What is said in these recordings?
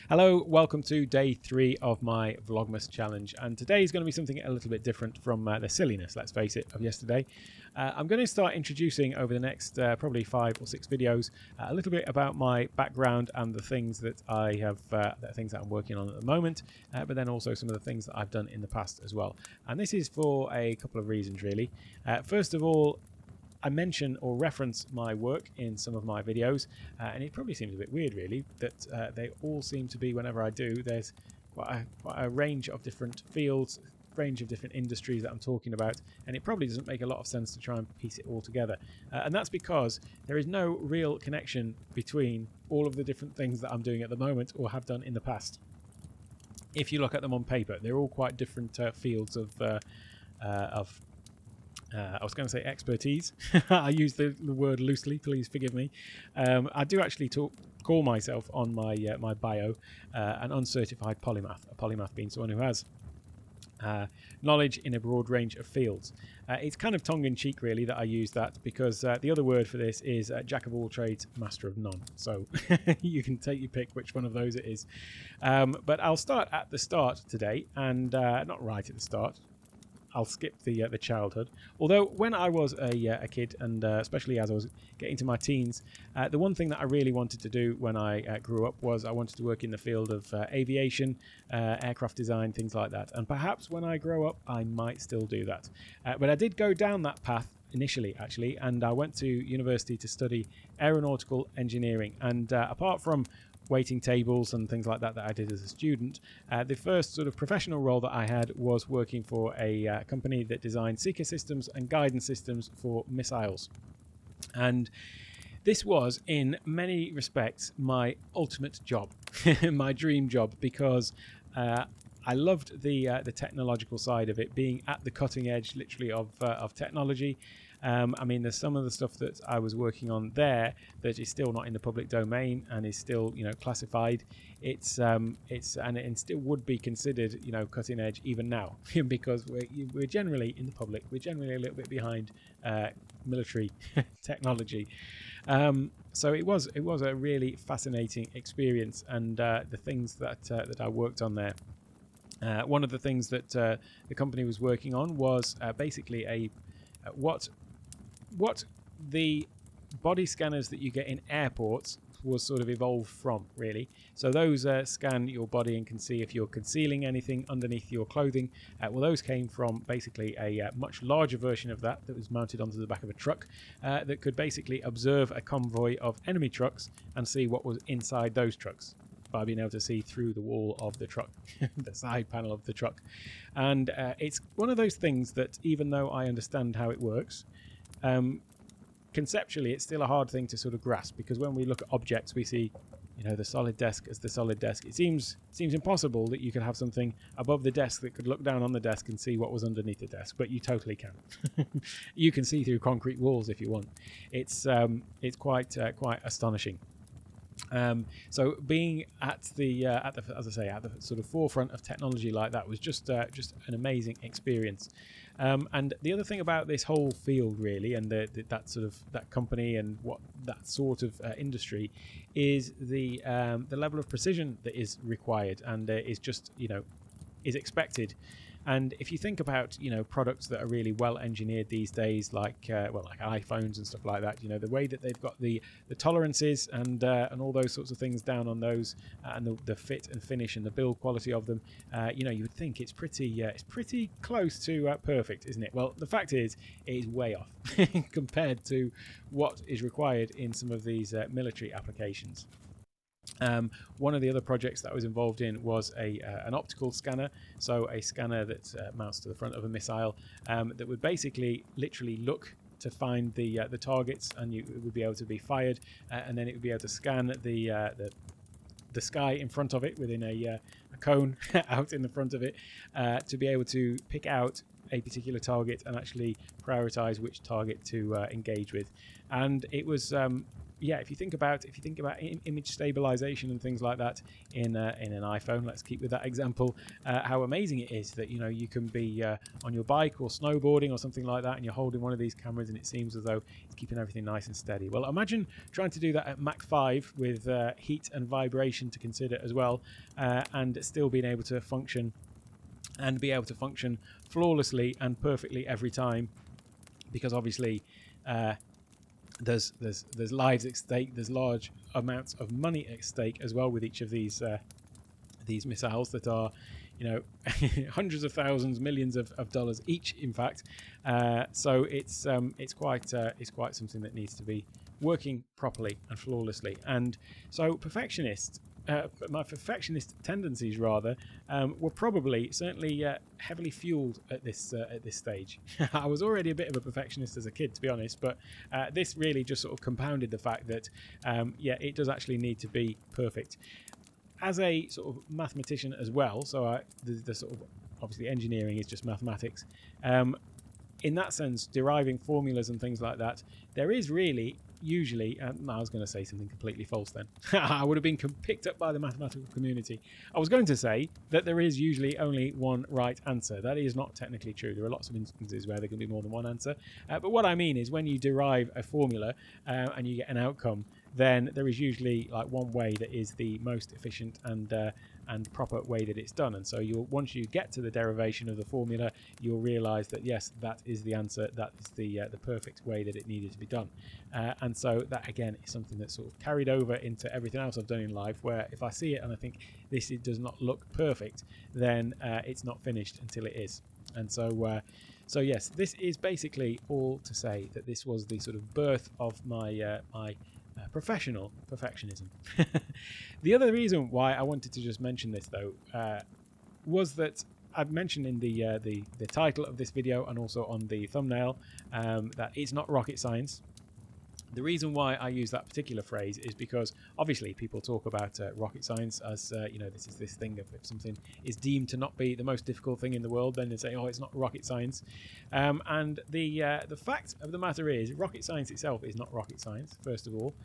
Hello, welcome to day 3 of my Vlogmas challenge, and today is going to be something a little bit different from the silliness, let's face it, of yesterday. I'm going to start introducing over the next probably 5 or 6 videos a little bit about my background and the things that I have, the things that I'm working on at the moment, but then also some of the things that I've done in the past as well. And this is for a couple of reasons, really. First of all, I mention or reference my work in some of my videos, and it probably seems a bit weird, really, that they all seem to be, whenever I do, there's quite a range of different fields, range of different industries that I'm talking about, and it probably doesn't make a lot of sense to try and piece it all together. And that's because there is no real connection between all of the different things that I'm doing at the moment or have done in the past. If you look at them on paper, they're all quite different fields of I was going to say expertise. I use the word loosely, please forgive me. I do actually call myself on my my bio an uncertified polymath, a polymath being someone who has knowledge in a broad range of fields. It's kind of tongue-in-cheek, really, that I use that, because the other word for this is jack of all trades, master of none. So you can take your pick which one of those it is. But I'll start at the start today, and not right at the start. I'll skip the childhood. Although when I was a kid, and especially as I was getting to my teens, the one thing that I really wanted to do when I grew up was I wanted to work in the field of aviation, aircraft design, things like that. And perhaps when I grow up, I might still do that. But I did go down that path initially, actually, and I went to university to study aeronautical engineering. And apart from waiting tables and things like that I did as a student, the first sort of professional role that I had was working for a company that designed seeker systems and guidance systems for missiles. And this was, in many respects, my ultimate job, my dream job, because I loved the technological side of it, being at the cutting edge, literally, of technology. I mean, there's some of the stuff that I was working on there that is still not in the public domain and is still, classified. It still would be considered, cutting edge even now, because we're generally in the public. We're generally a little bit behind military technology. So it was a really fascinating experience, and the things that I worked on there. One of the things that the company was working on was basically what the body scanners that you get in airports was sort of evolved from, really. So those scan your body and can see if you're concealing anything underneath your clothing. Well, those came from basically a much larger version of that was mounted onto the back of a truck that could basically observe a convoy of enemy trucks and see what was inside those trucks by being able to see through the wall of the truck, the side panel of the truck. And it's one of those things that, even though I understand how it works, conceptually it's still a hard thing to sort of grasp, because when we look at objects, we see the solid desk as the solid desk. It seems impossible that you could have something above the desk that could look down on the desk and see what was underneath the desk, but you totally can. You can see through concrete walls if you want. It's quite astonishing. So being at the as I say, at the sort of forefront of technology like that was just an amazing experience. And the other thing about this whole field, really, and that company and what that sort of industry is, the level of precision that is required and is just is expected. And if you think about products that are really well engineered these days, like iPhones and stuff like that, the way that they've got the tolerances and all those sorts of things down on those, and the fit and finish and the build quality of them, you would think it's pretty close to perfect, isn't it? Well, the fact is, it is way off compared to what is required in some of these military applications. One of the other projects that I was involved in was an optical scanner, so a scanner that mounts to the front of a missile that would basically literally look to find the targets, and it would be able to be fired, and then it would be able to scan the sky in front of it within a cone out in the front of it to be able to pick out a particular target and actually prioritize which target to engage with. And it was yeah, if you think about image stabilization and things like that in an iPhone, let's keep with that example, how amazing it is that you can be on your bike or snowboarding or something like that, and you're holding one of these cameras, and it seems as though it's keeping everything nice and steady. Well, imagine trying to do that at Mach 5 with heat and vibration to consider as well, and still being able to function flawlessly and perfectly every time, because obviously there's lives at stake, there's large amounts of money at stake as well with each of these missiles that are hundreds of thousands, millions of dollars each, in fact. So it's quite something that needs to be working properly and flawlessly. And so my perfectionist tendencies rather were probably certainly heavily fueled at this stage. I was already a bit of a perfectionist as a kid, to be honest, but this really just sort of compounded the fact that it does actually need to be perfect. As a sort of mathematician as well, so the sort of, obviously engineering is just mathematics. In that sense, deriving formulas and things like that, there is really usually, I was going to say something completely false then. I would have been picked up by the mathematical community. I was going to say that there is usually only one right answer. That is not technically true. There are lots of instances where there can be more than one answer. But what I mean is when you derive a formula and you get an outcome, then there is usually like one way that is the most efficient and proper way that it's done. And so once you get to the derivation of the formula, you'll realize that yes, that is the answer, that is the perfect way that it needed to be done. And so that again is something that's sort of carried over into everything else I've done in life, where if I see it and I think it does not look perfect, then it's not finished until it is. And so yes, this is basically all to say that this was the sort of birth of my professional perfectionism. The other reason why I wanted to just mention this, though, was that I've mentioned in the title of this video and also on the thumbnail that it's not rocket science. The reason why I use that particular phrase is because obviously people talk about rocket science as this is this thing of if something is deemed to not be the most difficult thing in the world, then they say, oh, it's not rocket science. And the fact of the matter is, rocket science itself is not rocket science. First of all,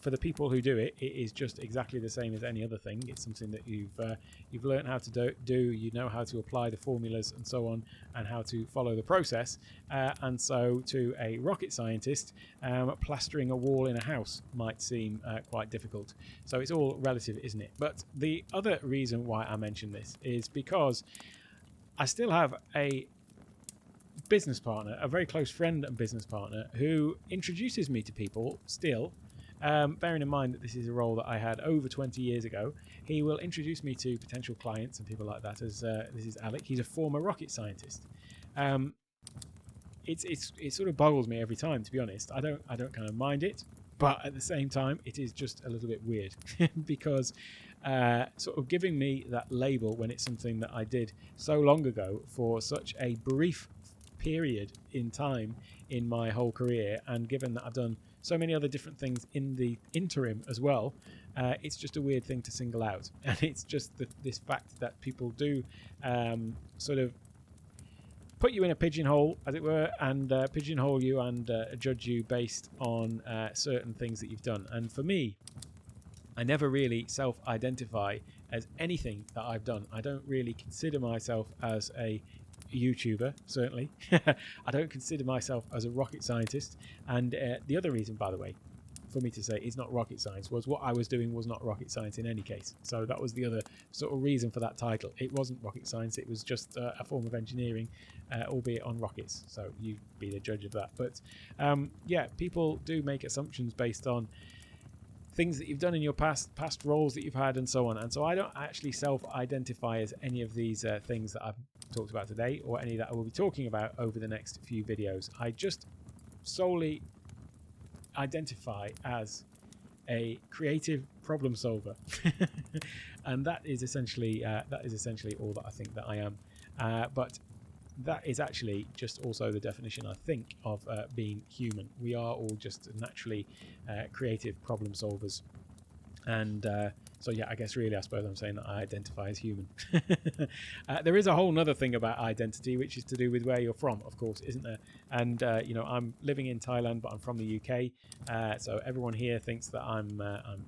for the people who do it, it is just exactly the same as any other thing. It's something that you've learned how to do. You know how to apply the formulas and so on, and how to follow the process. And so, to a rocket scientist, plastering a wall in a house might seem quite difficult. So it's all relative, isn't it? But the other reason why I mention this is because I still have a business partner, a very close friend and business partner, who introduces me to people still. Bearing in mind that this is a role that I had over 20 years ago, he will introduce me to potential clients and people like that as this is Alec. He's a former rocket scientist. It sort of boggles me every time, to be honest. I don't kind of mind it, but at the same time, it is just a little bit weird because sort of giving me that label when it's something that I did so long ago for such a brief period in time in my whole career, and given that I've done so many other different things in the interim as well, it's just a weird thing to single out. And it's just this fact that people do sort of put you in a pigeonhole, as it were, and pigeonhole you and judge you based on certain things that you've done. And for me, I never really self-identify as anything that I've done. I don't really consider myself as a YouTuber, certainly. I don't consider myself as a rocket scientist. And the other reason, by the way, for me to say it's not rocket science was what I was doing was not rocket science in any case. So that was the other sort of reason for that title. It wasn't rocket science. It was just a form of engineering, albeit on rockets. So you be the judge of that. But yeah, people do make assumptions based on things that you've done in your past roles that you've had, and so on. And so I don't actually self-identify as any of these things that I've talked about today, or any that I will be talking about over the next few videos. I just solely identify as a creative problem solver, and that is essentially all that I think that I am. But that is actually just also the definition, I think, of being human. We are all just naturally creative problem solvers, and So yeah, I guess really, I suppose I'm saying that I identify as human. There is a whole other thing about identity, which is to do with where you're from, of course, isn't there? And you know, I'm living in Thailand, but I'm from the UK. So everyone here thinks that I'm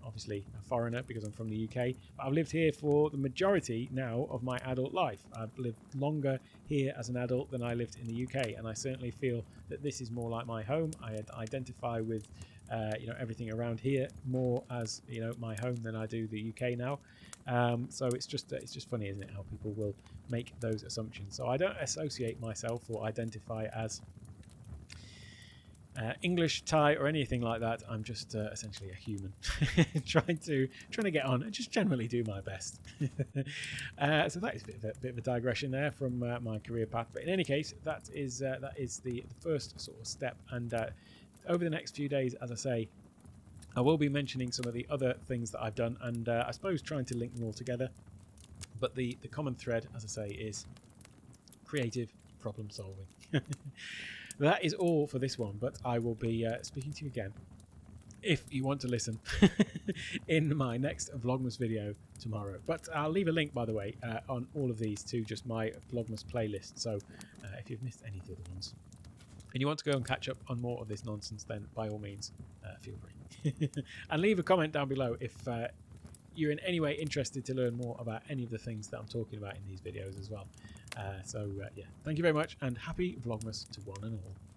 obviously a foreigner because I'm from the UK. But I've lived here for the majority now of my adult life. I've lived longer here as an adult than I lived in the UK, and I certainly feel that this is more like my home. I identify with you know, everything around here more as, you know, my home than I do the UK now. So it's just funny, isn't it, how people will make those assumptions. So I don't associate myself or identify as English, Thai, or anything like that. I'm just essentially a human trying to get on and just generally do my best. So that is a bit of a digression there from my career path. But in any case, that is the first sort of step. And over the next few days, as I say, I will be mentioning some of the other things that I've done, and I suppose trying to link them all together. But the common thread, as I say, is creative problem solving. That is all for this one, but I will be speaking to you again, if you want to listen, in my next Vlogmas video tomorrow. But I'll leave a link, by the way, on all of these to just my Vlogmas playlist. So if you've missed any of the other ones and you want to go and catch up on more of this nonsense, then by all means, feel free. And leave a comment down below if you're in any way interested to learn more about any of the things that I'm talking about in these videos as well. So yeah, thank you very much, and happy Vlogmas to one and all.